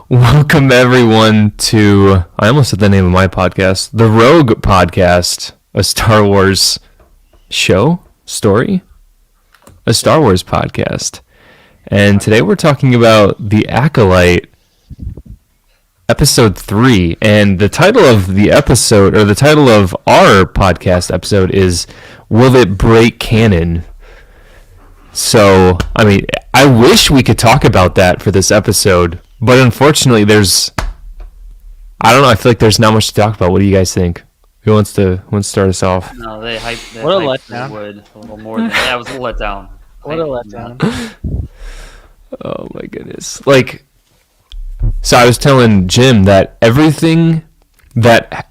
Welcome everyone to, I almost said the name of my podcast, the Rogue Podcast, a Star Wars story, a Star Wars podcast. And today we're talking about The Acolyte, episode 3. And the title of the episode, or the title of our podcast episode is, Will It Break Canon? So, I wish we could talk about that for this episode, but unfortunately I feel like there's not much to talk about. What do you guys think? Who wants to start us off? No, they hyped What a letdown. Wood a little more than that. It was a letdown. What a letdown. Oh my goodness. So I was telling Jim that everything that,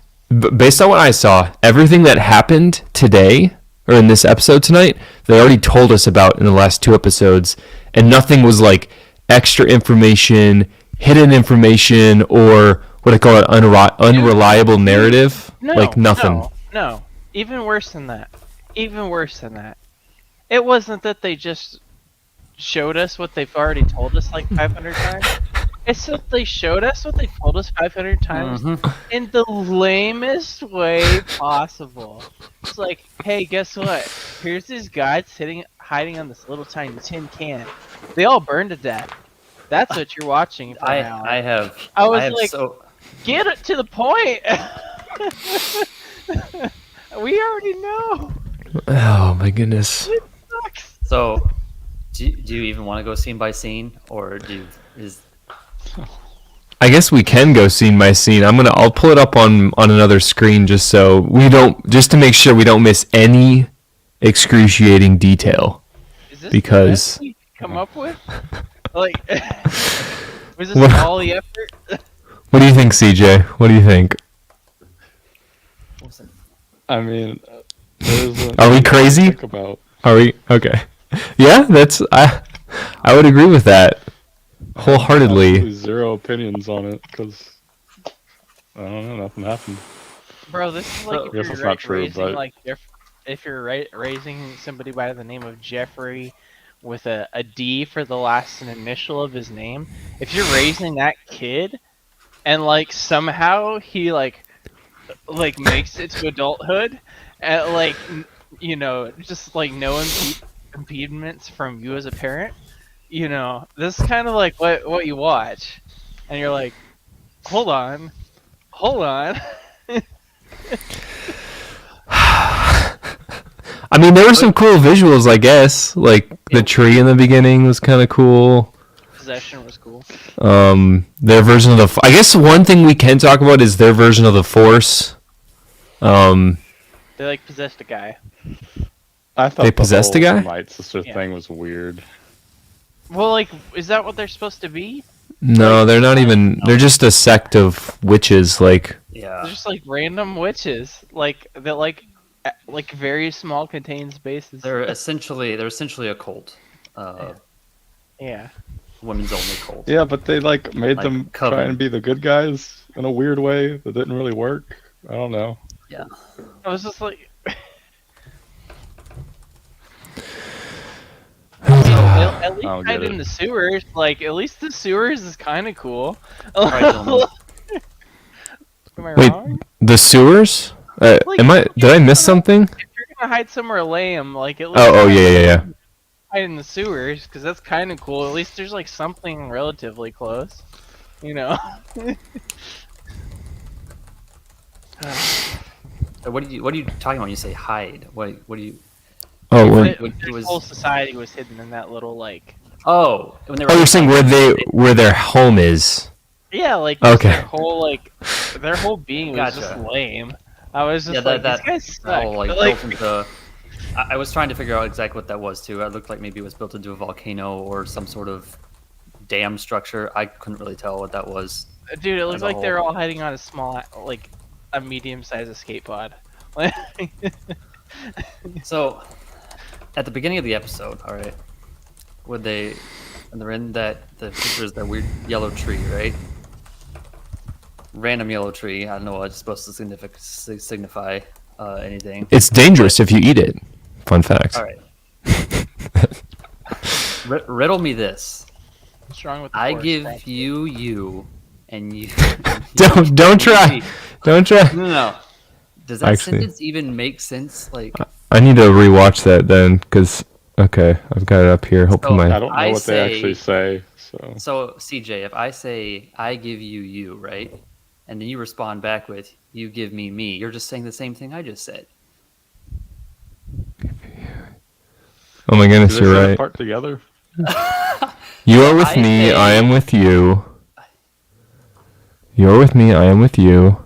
based on what I saw, everything that happened today, or in this episode tonight, they already told us about in the last 2 episodes, and nothing was like extra information, hidden information, or what I call it, unreliable narrative. Nothing. No. Even worse than that. It wasn't that they just showed us what they've already told us like 500 times. It's that they showed us what they told us 500 times in the lamest way possible. It's like, hey, guess what? Here's these guys hiding on this little tiny tin can. They all burned to death. That's what you're watching for now. I was like, get it to the point. We already know. Oh my goodness. It sucks. So, do you even want to go scene by scene, or I guess we can go scene by scene. I'll pull it up on another screen just to make sure we don't miss any excruciating detail. Is this Because- the best we come up with? Like, was this all the effort? What do you think, CJ? What do you think? I mean, there's Are we crazy? Think about. Are we okay? Yeah, I would agree with that wholeheartedly. Absolutely zero opinions on it because I don't know, nothing happened. Bro, this is like I guess if that's you're not true, raising but- if you're raising somebody by the name of Jeffrey with a D for the last initial of his name. If you're raising that kid and somehow he makes it to adulthood and just no impediments from you as a parent, this is kind of like what you watch and you're like, hold on. There were some cool visuals, I guess. The tree in the beginning was kind of cool. Possession was cool. Their version of I guess one thing we can talk about is their version of the Force. They possessed a guy. I thought They possessed the a guy? whole Night Sister thing was weird. Well, is that what they're supposed to be? No, they're not even. They're just a sect of witches. They're yeah. just random witches, that very small contained spaces. They're essentially a cult. Yeah. Women's only cult. Yeah, but they made them Coven. try and be the good guys in a weird way that didn't really work. I don't know. Yeah. I was just like. At least I'll hide get in it. the sewers. At least the sewers is kind of cool. Alright, gentlemen. Am I Wait, wrong? the sewers? Did I miss something? If you're gonna hide somewhere lame, at least Oh yeah. hide in the sewers, because that's kind of cool. At least there's something relatively close, What are you talking about when you say hide? What do you? Oh, Their whole society was hidden in that little Oh, when they were. Oh, you're saying where their home is? Yeah, Okay. their whole being was just Gotcha. lame. I was just Yeah, these guys suck. built into. I was trying to figure out exactly what that was too. It looked like maybe it was built into a volcano or some sort of dam structure. I couldn't really tell what that was. Dude, it looks as a like they're whole. all hiding on a medium-sized escape pod. So, at the beginning of the episode, all right, when they're in the picture is that weird yellow tree, right? Random yellow tree. I don't know what it's supposed to signify anything. It's dangerous if you eat it. Fun fact. All right. Riddle me this. What's wrong with the I force, give Frank? you and you Don't try. Don't try. No. Does that Actually- sentence even make sense? Like, I need to rewatch that then, because okay, I've got it up here. Hopefully So- my I don't know I what they actually say. so CJ, if I say I give you you, right, and then you respond back with you give me me, you're just saying the same thing I just said. oh my Do goodness, they you're say that right. part together? You are with I me. say- I am with you. You're with me. I am with you.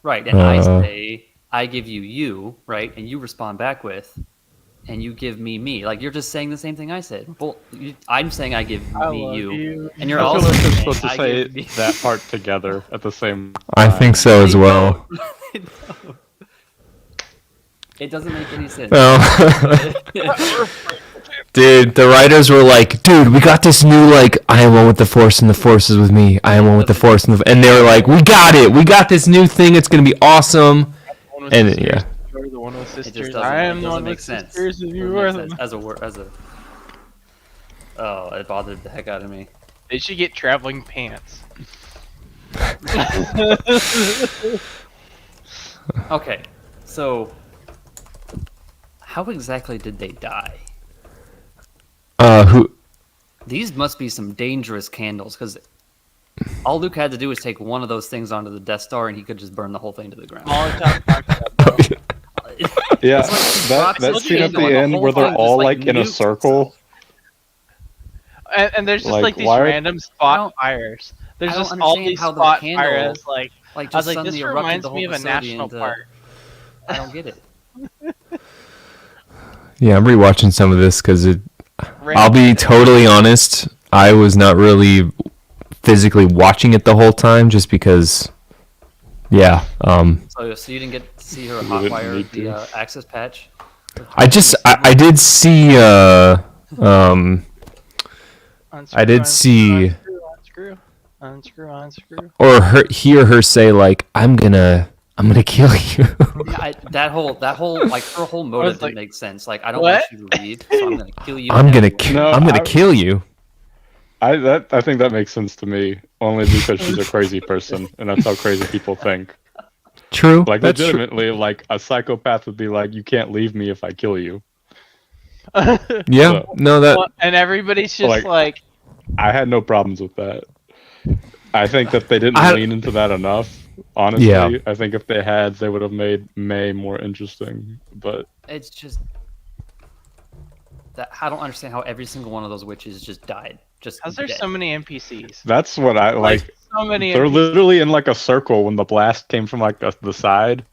Right, and I Uh. say I give you you, right, and you respond back with and you give me me. Like, you're just saying the same thing I said. Well, I'm saying I give I me love you, you. and you're I feel also like they're saying supposed to I say give me that part together at the same time. I think so as They well. don't. They don't. It doesn't make any sense. Oh. Dude, the writers were like, dude, we got this new, like, I am one with the Force and the Force is with me. I am one with the Force and they were like, we got it. We got this new thing. It's going to be awesome. One with And, sisters, yeah. You're the one with It just sisters. doesn't, I am it the doesn't one make with sense. sisters. And you Doesn't are make the... sense. As a oh, it bothered the heck out of me. They should get traveling pants. Okay, so how exactly did they die? Who? These must be some dangerous candles, because all Luke had to do was take one of those things onto the Death Star, and he could just burn the whole thing to the ground. All the time talking about Yeah, It's like that rocks that and scene at the candle, and the end whole where they're thing all just, like in a nukes circle. itself. and there's just Like, like these why are- random I spot don't- fires. There's I don't just all understand these how the spot candle, fires. Like Like, I just was like, suddenly this erupted reminds the whole me of a facility national into- park. I don't get it. Yeah, I'm rewatching some of this because I'll be Random- totally honest. I was not really physically watching it the whole time just because, yeah. So you didn't get to see her You hot didn't wire need the to. access patch? I did see, Unscrew, I did see- unscrew. or hear her say like, I'm gonna kill you. Yeah, that whole like her whole motive like, didn't make sense. Like, I don't what? want you to leave, so I'm gonna kill you. I'm gonna anyway. No, I'm gonna I- kill you. I think that makes sense to me only because she's a crazy person and that's how crazy people think. True. Like That's true. legitimately, like a psychopath would be like, "You can't leave me if I kill you." Yeah. So- No, that. Well, and everybody's just Like- like, I had no problems with that. I think that they didn't I- lean into that enough. Honestly, Yeah. I think if they had, they would have made May more interesting. But It's just that I don't understand how every single one of those witches just died. Just how's there dead. so many NPCs? that's what I like. So many. They're NPCs. literally in like a circle when the blast came from like the side,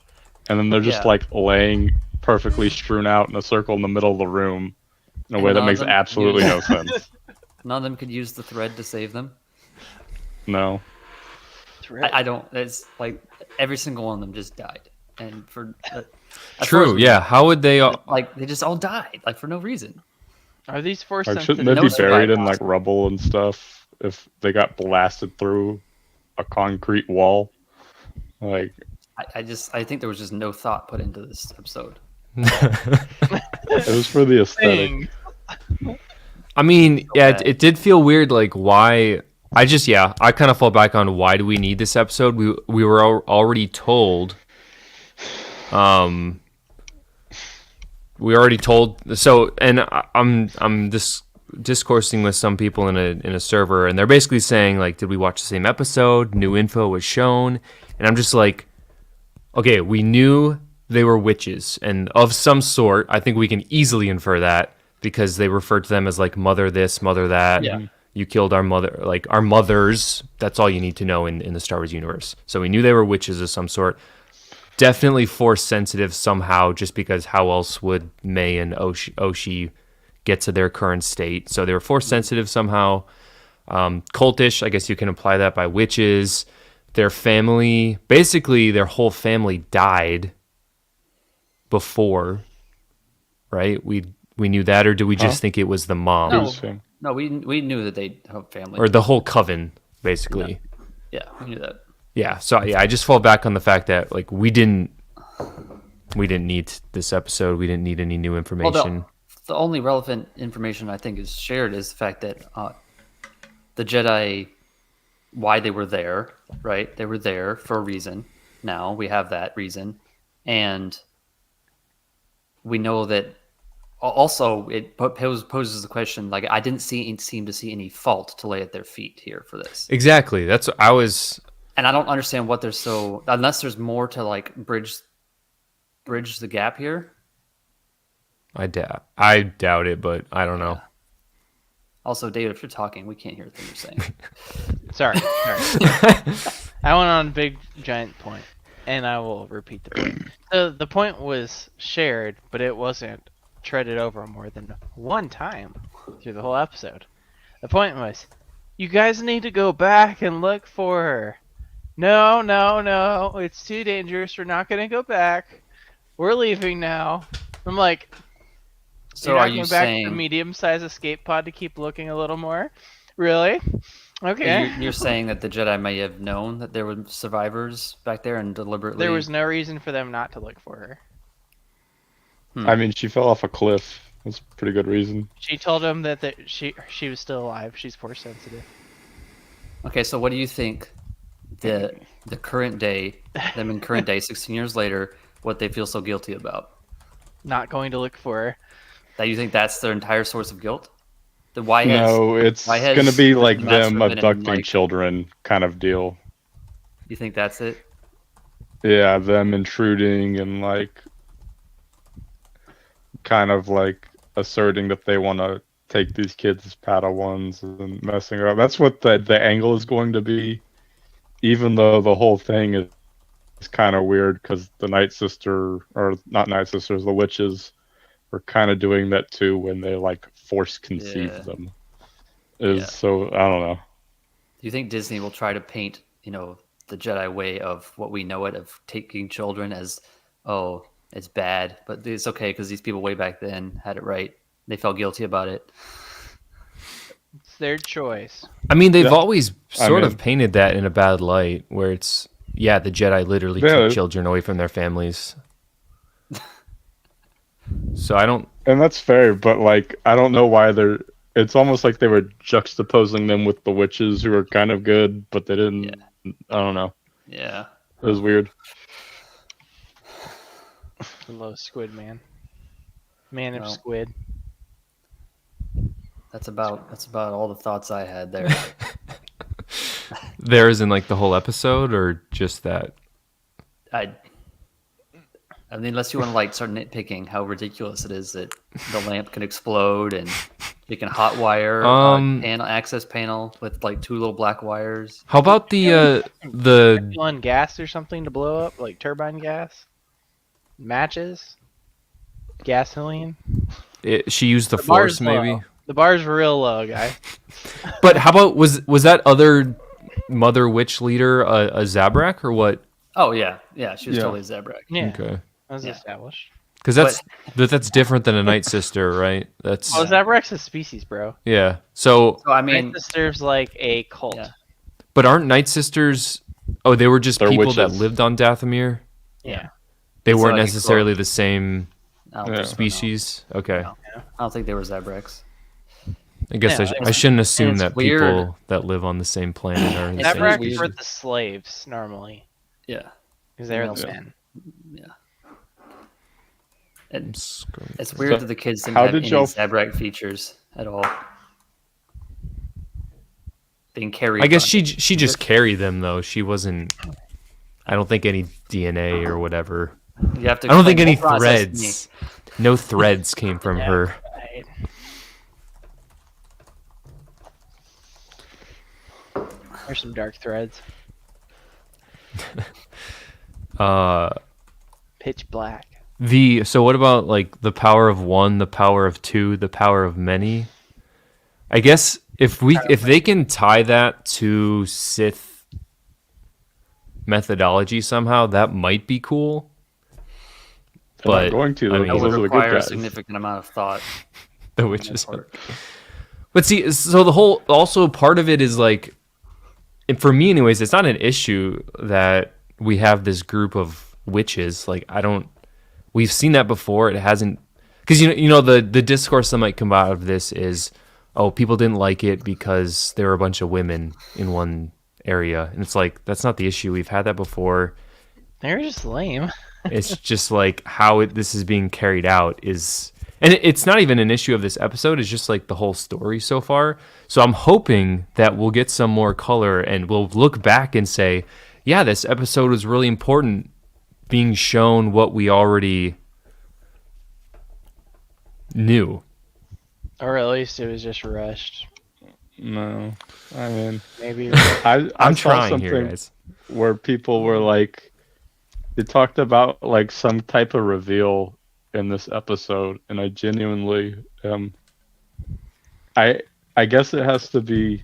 and then they're just Yeah. like laying perfectly strewn out in a circle in the middle of the room in a And way that none of makes them absolutely no use- sense. None of them could use the thread to save them. No. I don't. It's like every single one of them just died, and for as far True. as- Yeah. How would they? like they just all died, like for no reason. Are these force Like, sensitive? shouldn't they No be buried in survivors. like rubble and stuff if they got blasted through a concrete wall? Like, I think there was just no thought put into this episode. it was for the aesthetic. Thing. I mean, So yeah, bad. it did feel weird. Like, why? I kind of fall back on why do we need this episode? We were already told. We already told. So, and I'm just discoursing with some people in a server, and they're basically saying like, did we watch the same episode? New info was shown, and I'm just like, okay, we knew they were witches and of some sort. I think we can easily infer that because they refer to them as like mother this, mother that. Yeah. You killed our mother, like our mothers. That's all you need to know in the Star Wars universe. So we knew they were witches of some sort. Definitely force sensitive somehow, just because how else would May and Oshi get to their current state? So they were force sensitive somehow. Cultish, I guess you can apply that by witches. Their family, basically their whole family died before, right? We knew that, or do we just think it was the mom? No. Interesting. No, we knew that they have family. Or the whole coven, basically. Yeah, we knew that. Yeah, so yeah, I just fall back on the fact that like we didn't need this episode. We didn't need any new Well, information. the only relevant information I think is shared is the fact that the Jedi why they were there, right? They were there for a reason. Now we have that reason. And we know that also it poses the question, like, I didn't seem to see any fault to lay at their feet here for this. Exactly. That's what I was. And I don't understand what they're so, unless there's more to like bridge the gap here. I doubt it, but I don't know. Also, David, if you're talking, we can't hear a thing you're saying. Sorry. I went on a big giant point, and I will repeat the point. The point was shared, but it wasn't treaded over more than one time through the whole episode. The point was, you guys need to go back and look for her. No, it's too dangerous. We're not going to go back. We're leaving now. I'm like, So you're are not you going back to saying the medium-sized escape pod to keep looking a little more? Really? Okay. you're saying that the Jedi may have known that there were survivors back there and deliberately? There was no reason for them not to look for her. I mean, she fell off a cliff. That's a pretty good reason. She told him that she was still alive. She's force sensitive. Okay, so what do you think the current day, them in current day, 16 years later, what they feel so guilty about? Not going to look for her. That you think that's their entire source of guilt? Then No, it's why has going to be like Matt's them forbidden, abducting like- children kind of deal. You think that's it? Yeah, them intruding and like kind of like asserting that they want to take these kids as Padawans and messing around. That's what the angle is going to be, even though the whole thing is kind of weird because the Night Sister, or not Night Sisters, the witches were kind of doing that too when they like force conceive Yeah. them. Yeah. So I don't know. Do you think Disney will try to paint, the Jedi way of what we know it, of taking children as, oh, it's bad, but it's okay because these people way back then had it right. They felt guilty about it. It's their choice. I mean, they've Yeah. always sort mean- of painted that in a bad light, where it's the Jedi literally Yeah. keep children away from their families. So I don't. And that's fair, but like I don't know why they're. It's almost like they were juxtaposing them with the witches who are kind of good, but they didn't. Yeah. I don't know. Yeah. It was weird. Hello, Squid Man. Man of Well. Squid. That's about all the thoughts I had there. There is in like the whole episode, or just that. I mean, unless you want to like start nitpicking how ridiculous it is that the lamp can explode and you can hotwire access panel with like two little black wires. How about the On gas or something to blow up, like turbine gas, matches, gasoline. she used the The bar's force maybe? low. The bar's real low, guys. But how about was that other mother witch leader a Zabrak or what? Oh yeah, she was Yeah. totally a Zabrak. Yeah, Okay, that was Yeah. established. because that's different than a Night Sister, right? That's Oh, Zabrak's a species, bro. yeah. So, So I mean, Night Sister's like a cult. Yeah. but aren't Night Sisters? Oh, they were just They're people that witches. lived on Dathomir. Yeah. They So, weren't like, necessarily the same I don't Yeah. think so, no. species. Okay, No. I don't think they were Zabraks. I guess Yeah, I shouldn't assume it's that weird. people that live on the same planet are the It's same weird. Zabraks species. were the slaves normally, Yeah, because they're the Yeah. men. yeah. I'm screwing- It's weird So, that the kids didn't how have did any y'all- Zabrak features at all. Being carried. I guess by- she just carried them though. She wasn't. I don't think any DNA or whatever. You have to I don't think explain any the whole process to me. threads. No threads came from her. Right. There's some dark threads. Pitch black. So what about like the power of one, the power of two, the power of many? I guess if they can tie that to Sith methodology somehow, that might be cool. They're not But, going to. I Those mean- It would are the good require a guys. significant amount of thought. The on witches. their part. But see, so the whole also part of it is like, and for me anyways, it's not an issue that we have this group of witches. Like we've seen that before. It hasn't, because the discourse that might come out of this is, oh, people didn't like it because there were a bunch of women in one area, and it's like that's not the issue. We've had that before. They're just lame. It's just like how this is being carried out is, and it's not even an issue of this episode. It's just like the whole story so far. So I'm hoping that we'll get some more color and we'll look back and say, yeah, this episode was really important, being shown what we already knew. Or at least it was just rushed. No, I mean, Maybe. I I'm saw trying something here, guys. where people were like, they talked about like some type of reveal in this episode, and I genuinely, I guess it has to be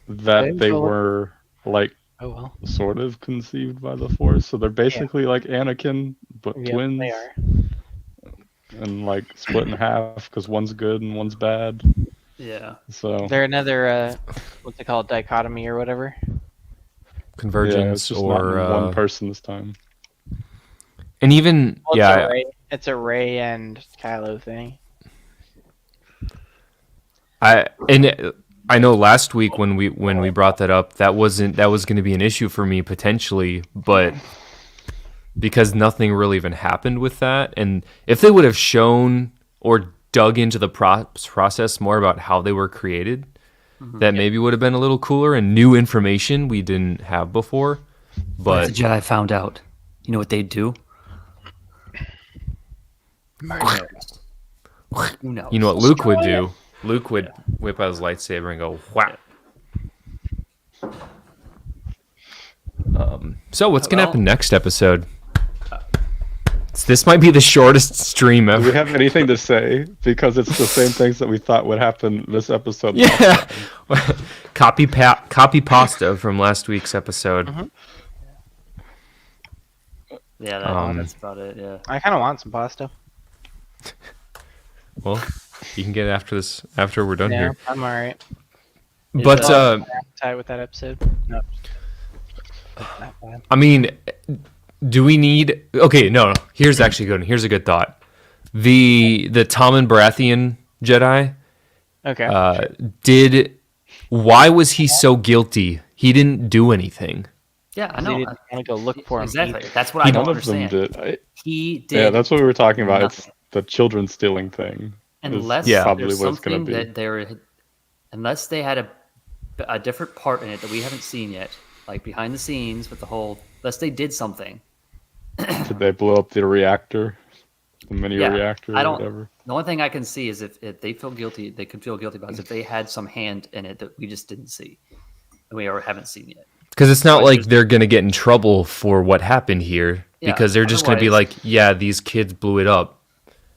that they were like Oh well. sort of conceived by the Force, so they're basically like Anakin but Yeah, twins, they are. and like split in half because one's good and one's bad. Yeah. So They're another what's it called, dichotomy or whatever. Convergence, yeah, it's just or not one person this time. and even Well, yeah, it's a Rey and Kylo thing. I know last week when we brought that up, that was going to be an issue for me potentially, but because nothing really even happened with that, and if they would have shown or dug into the process more about how they were created, that maybe would have been a little cooler and new information we didn't have before. But But if the Jedi found out, you know what they'd do? Murder. Who knows? you know what Luke would do? Luke would whip out his lightsaber and go whack. So what's gonna happen next episode? This might be the shortest stream Do we ever. have anything to say? Because it's the same things that we thought would happen this episode. Yeah, copy pasta from last week's episode. Yeah, that's about it. Yeah. I kind of want some pasta. Well, you can get it after we're done Yeah, here. I'm alright. But Tight with that episode. No. Not bad. I mean, do we need? Okay, no. Here's actually good. Here's a good thought. The Tommen Baratheon Jedi Okay. Why was he so guilty? He didn't do anything. Yeah, I They know. didn't want to go look for him. Exactly. either. That's what I don't None of them understand. did. He did. Yeah, that's what we were talking about. It's nothing. the children stealing thing. Unless Yeah. probably there's what it's gonna something be. that unless they had a different part in it that we haven't seen yet, like behind the scenes with the whole, unless they did something. Did they blow up the reactor? The mini Yeah, reactor I or don't. whatever? The only thing I can see is if they feel guilty, they could feel guilty about it if they had some hand in it that we just didn't see, and we haven't seen yet. Because it's not But like there's- they're gonna get in trouble for what happened here. Yeah, Because they're just gonna be like, otherwise- yeah, these kids blew it up.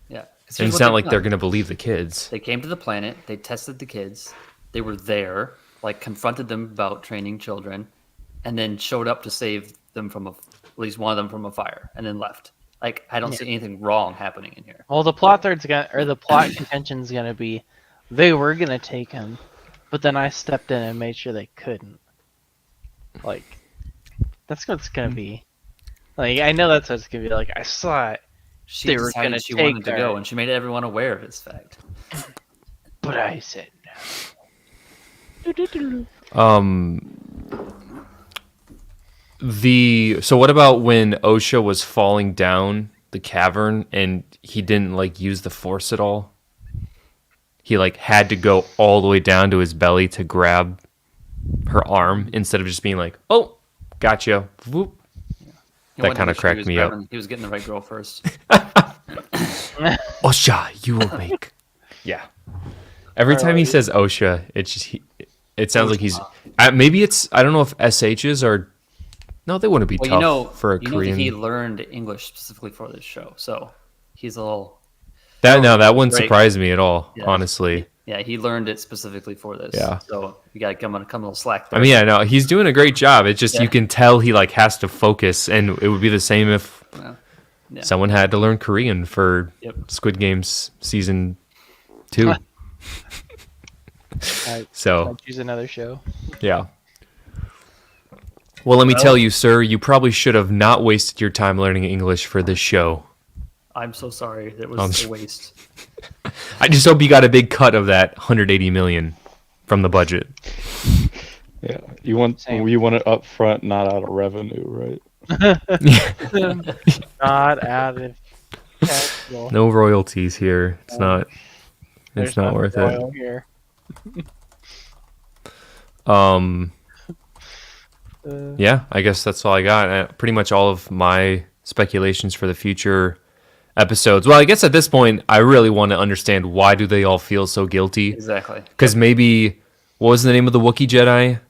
Yeah, 'Cause And here's it's what not they've like they're done. gonna believe the kids. They came to the planet. They tested the kids. They were there, like confronted them about training children, and then showed up to save them from at least one of them from a fire, and then left. Like I don't see anything wrong happening in here. Well, the plot contention's gonna be, they were gonna take him, but then I stepped in and made sure they couldn't. Like, that's what it's gonna be. Like, I know that's what it's gonna be. Like, I saw it, She They were decided gonna she take wanted to go, her. and she made everyone aware of this fact. but I said no. So what about when OSHA was falling down the cavern and he didn't like use the force at all? He like had to go all the way down to his belly to grab her arm instead of just being like, "Oh, gotcha." Whoop. He That wanted to kinda make sure cracked he was me up. grabbing- He was getting the right girl first. OSHA, you will make. Yeah. Every time he says OSHA, it sounds like he's maybe it's I don't know if SHs are. No, they wouldn't be Well, tough for a you know Korean. that he learned English specifically for this show, so he's a little. that wouldn't Right. surprise me at all. Yeah. Honestly. Yeah, he learned it specifically for this. Yeah. So you got to come a little slack. I mean, yeah, no, he's doing a great job. It's just you can tell he like has to focus, and it would be the same if Yeah. someone had to learn Korean for Yep. Squid Games season 2. So I'd choose another show. yeah. Well, let me tell you, sir, you probably should have not wasted your time learning English for this show. I'm so sorry. That was a waste. I just hope you got a big cut of that 180 million from the budget. Yeah, you want Same. it up front, not out of revenue, right? Not out of capital. No royalties here. It's not. There's It's not nothing worth it. royal here. Yeah, I guess that's all I got. Pretty much all of my speculations for the future episodes. Well, I guess at this point, I really want to understand why do they all feel so guilty? Exactly. Because maybe, what was the name of the Wookiee Jedi?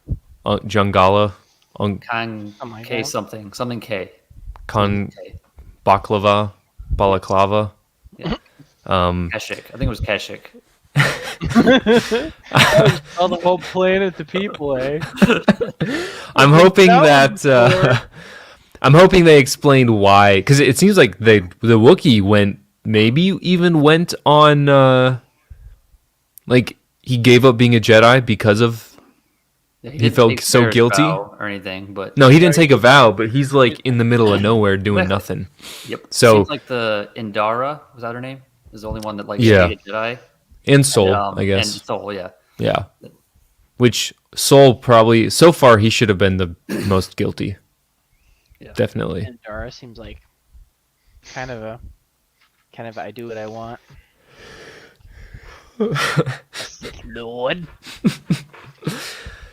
Jungala? Con Oh my K God. something K. Con K. Baklava? Balaclava? Yeah. Um, Kashyyyk. I think it was Kashyyyk. All the whole planet to people, eh? I'm hoping That that I'm hoping they explained why, because it seems like the Wookiee went on like he gave up being a Jedi because of Yeah, He didn't felt take so Bear's guilty? vow or anything, but no, he didn't take a vow, but he's like in the middle of nowhere doing nothing. Yep. So- Seems like the Indara was that her name? Is the only one that like Yeah. stayed a Jedi. And Soul, I And guess. Soul, yeah. Yeah. Which Soul probably so far he should have been the most guilty. Yeah. Definitely. And Dara seems like kind of I do what I want. Lord.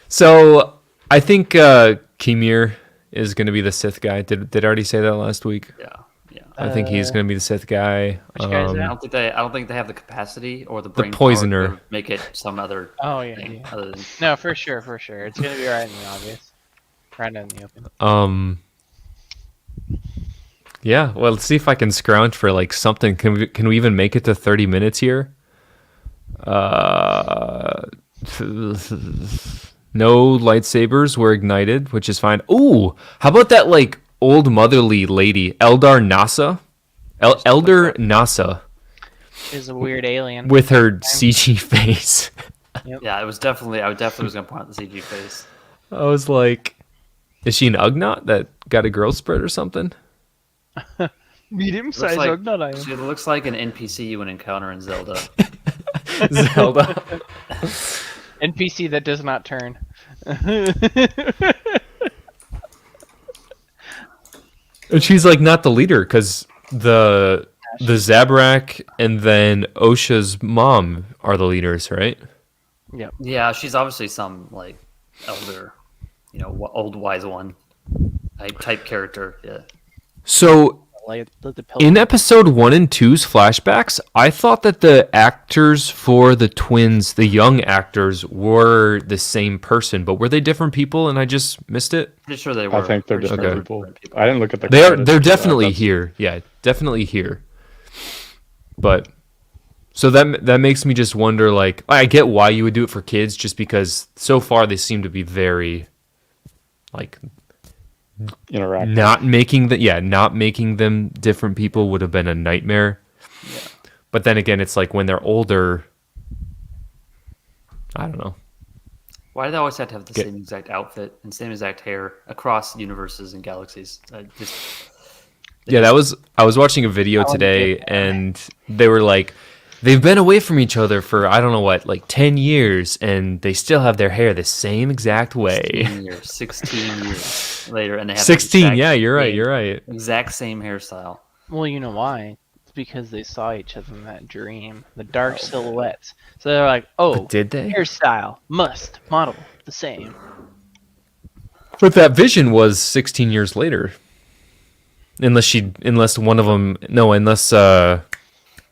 So I think Kimir is going to be the Sith guy. Did I already say that last week? Yeah. Yeah. I think he's going to be the Sith guy. Which guy's I that? don't think they have the capacity or the brain power poisoner. to make it some other Oh yeah, thing yeah. other than No, for sure. It's gonna be right in the obvious. Right in the open. Yeah, well, let's see if I can scrounge for like something. Can we even make it to 30 minutes here? No lightsabers were ignited, which is fine. Ooh, how about that like old motherly lady, Eldar Nasa? Elder Nasa Is a weird alien. with her CG face. yeah, I definitely was gonna point out the CG face. I was like, is she an Ugnaught that got a growth spurt or something? Medium-sized like- Ugnaught I am. She looks like an NPC you would encounter in Zelda. Zelda. NPC that does not turn. And she's like not the leader because the Zabrak and then Osha's mom are the leaders, right? Yep. Yeah, she's obviously some like elder, old wise one type character. Yeah. So Like the in episode 1 and 2's flashbacks, I thought that the actors for the twins, the young actors, were the same person, but were they different people and I just missed it? Pretty sure they were. I think they're pretty sure different they were people. I didn't look at the. They're credits, but definitely that's- here. Yeah, definitely here. But so that makes me just wonder, like, I get why you would do it for kids, just because so far they seem to be very like Interactive. not making them different people would have been a nightmare. Yeah. But then again, it's like when they're older, I don't know. Why do they always have to have the Get- same exact outfit and same exact hair across universes and galaxies? Yeah, I was watching a video today and they were like, they've been away from each other for I don't know what, like 10 years and they still have their hair the same exact way. 16 years later, and they have the 16, exact yeah, you're same- right. Exact same hairstyle. Well, you know why? It's because they saw each other in that dream. The dark silhouettes. So they're like, oh, But did they? hairstyle, must, model, the same. But that vision was 16 years later. Unless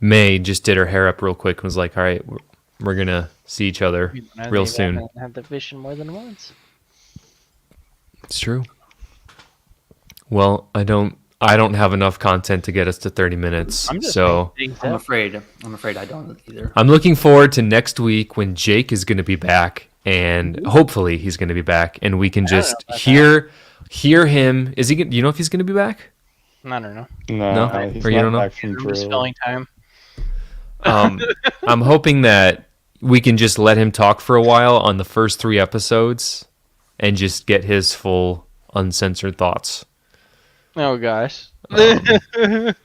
May just did her hair up real quick and was like, all right, we're going to see each other You know, real they soon. haven't had the vision more than once. It's true. Well, I don't have enough content to get us to 30 minutes. I'm just So making things I'm up. afraid I don't either. I'm looking forward to next week when Jake is going to be back, and hopefully he's going to be back, and we can don't know just about hear him. Is he? Do you know if he's going to be back? I don't know. No? He's Or you not don't know? back from I'm just drill. filling time. I'm hoping that we can just let him talk for a while on the first 3 episodes, and just get his full uncensored thoughts. Oh gosh. Dude,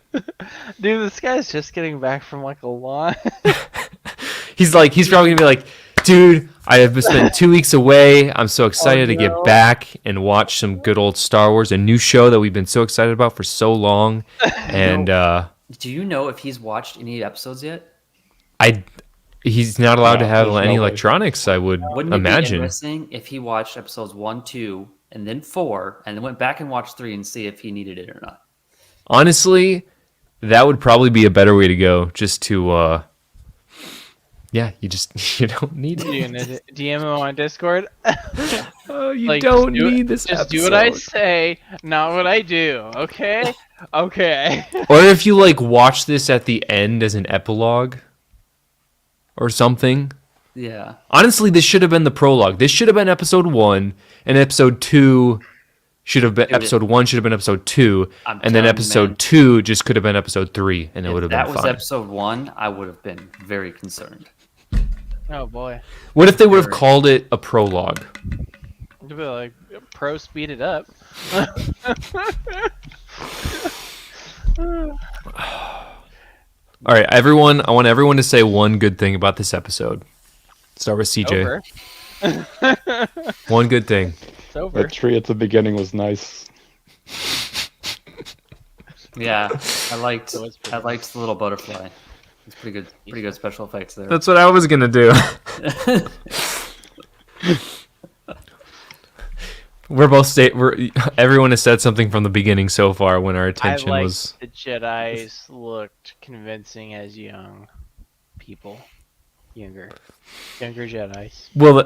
this guy's just getting back from like a lot. He's probably gonna be like, Dude, I have spent 2 weeks away. I'm so excited to get no. back and watch some good old Star Wars, a new show that we've been so excited about for so long. And Do you know if he's watched any episodes yet? he's not allowed to No, have there's any no way. electronics, I would Wouldn't it be imagine. interesting if he watched episodes 1, 2, and then 4, and then went back and watched 3 and see if he needed it or not? Honestly, that would probably be a better way to go. Just to, yeah, you don't need You it. gonna DM him on Discord? Oh, you Like, don't just do it- need this Just do what I episode. say, not what I do. Okay? Okay. Or if you like watch this at the end as an epilogue or something. Yeah. Honestly, this should have been the prologue. This should have been episode 1, and episode 2 should have been Dude, episode 1 should have been episode 2, I'm and then telling you, episode man. 2 just could have been episode 3, and it would If have that been was fine. episode 1, I would have been very concerned. Oh boy. What if they would have Very. called it a prologue? You'd be like, pro speed it up. All right, everyone. I want everyone to say one good thing about this episode. Start with CJ. Over. One good thing. It's over. That tree at the beginning was nice. Yeah, I liked That was pretty the little butterfly. It's pretty good special effects there. That's what I was gonna do. Everyone has said something from the beginning so far when our I attention liked was. the Jedi's looked convincing as young people. Younger Jedi's. Well,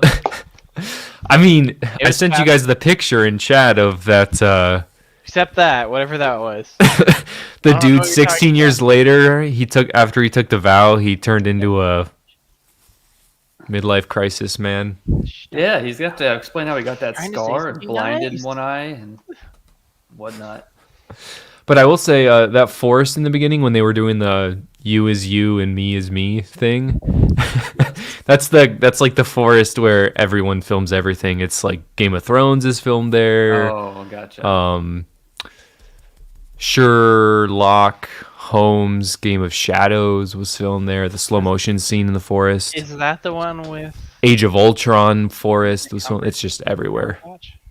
I mean, I was sent you fast. guys the picture in chat of that. Except that, whatever that was. The don't know what dude, you're 16 talking years later, after he took the vow, he turned into a midlife crisis man. Yeah, he's got to explain how he got that Trying to say scar and something blinded nice. one eye and whatnot. But I will say that forest in the beginning when they were doing the "you is you and me is me" thing. that's like the forest where everyone films everything. It's like Game of Thrones is filmed there. Oh, gotcha. Sherlock Holmes' Game of Shadows was filmed there. The slow motion scene in the forest. Is that the one with Age of Ultron forest was filmed. It's just everywhere.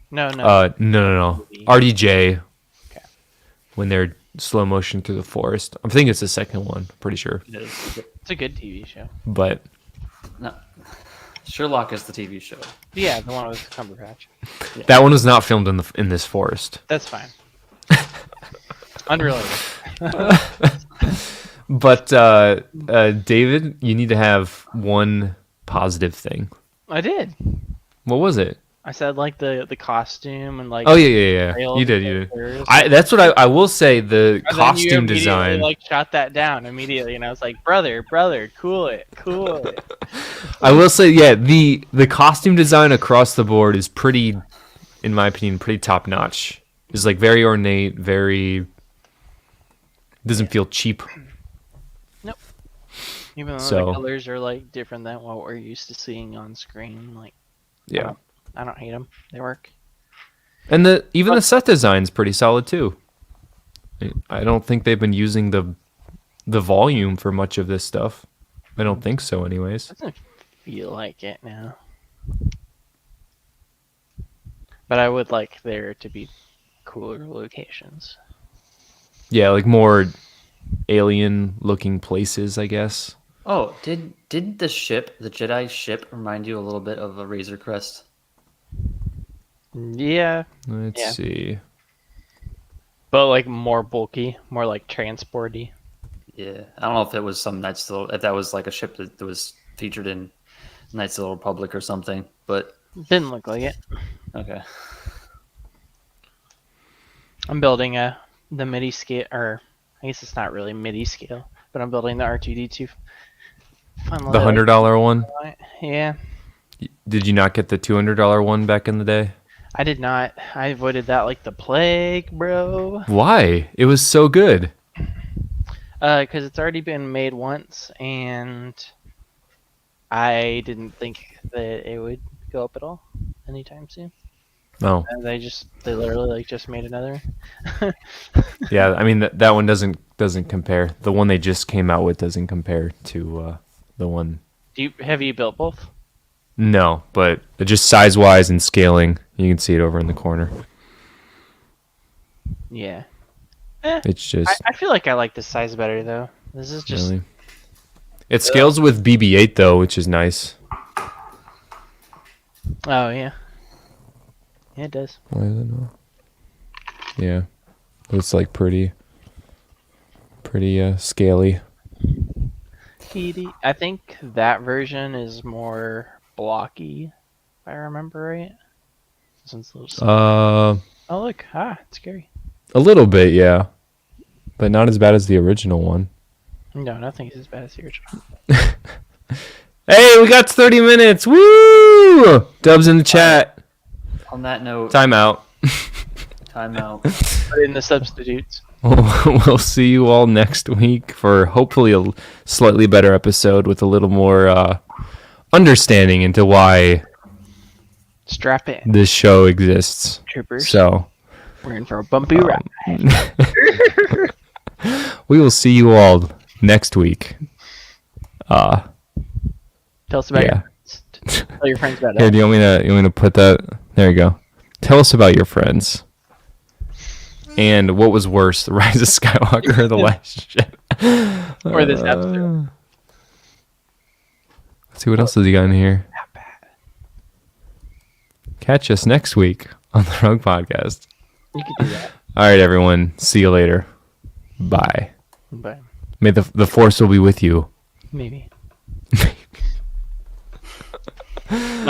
No. No. RDJ. Okay. When they're slow motion through the forest. I think it's the second one. Pretty sure. It is. It's a good TV show. But No. Sherlock is the TV show. Yeah, the one with Cumberbatch. that one was not filmed in this forest. That's fine. Unrelated. But David, you need to have one positive thing. I did. What was it? I said like the costume and like. Oh yeah. trails You did. and pictures. That's what I will say. The And then you costume immediately, design. like shot that down immediately, and I was like, brother, cool it. I will say, yeah, the costume design across the board is pretty, in my opinion, pretty top notch. It's like very ornate, very. Doesn't feel cheap. Even though So- the colors are like different than what we're used to seeing on screen, like Yeah, I don't hate them. They work. and even the set design's pretty solid too. I don't think they've been using the volume for much of this stuff. I don't think so, anyways. Doesn't feel like it now. But I would like there to be cooler locations. Yeah, like more alien-looking places, I guess. Oh, did the Jedi ship, remind you a little bit of a Razor Crest? Yeah, Let's Yeah. see. but like more bulky, more like transporty. Yeah, I don't know if it was if that was like a ship that was featured in Knights of the Old Republic or something. But Didn't look like it. okay, I'm building the MIDI scale, or I guess it's not really MIDI scale, but I'm building the R2D2. The $100 one. Yeah, Did you not get the $200 one back in the day? I did not. I avoided that like the plague, bro. Why? It was so good. Because it's already been made once, and I didn't think that it would go up at all anytime soon. Oh, And they literally like just made another. yeah. I mean that one doesn't compare. The one they just came out with doesn't compare to the one. Have you built both? No, but just size-wise and scaling, you can see it over in the corner. Yeah. It's just I feel like I like this size better though. This is just really. It scales with BB-8 though, which is nice. Oh yeah. Yeah, it does. Why is it not? Yeah, it's like pretty scaly. I think that version is more blocky, if I remember right. This one's a little. Oh look! It's scary. A little bit, yeah, but not as bad as the original one. No, nothing is as bad as the original. Hey, we got 30 minutes. Woo! Dubs in the chat. On that note, Time out. time out. Put in the substitutes. We'll see you all next week for hopefully a slightly better episode with a little more understanding into why Strap in, this show exists. troopers. So We're in for a bumpy ride. we will see you all next week. Tell us about Yeah. tell your friends about Here, it. do you want me to put that? There you go. Tell us about your friends. And what was worse, The Rise of Skywalker or The Last Jedi? Or this episode. Let's see what else has he got in here. Not bad. Catch us next week on the Rogue Podcast. You could do that. All right, everyone. See you later. Bye. But May the Force will be with you. maybe.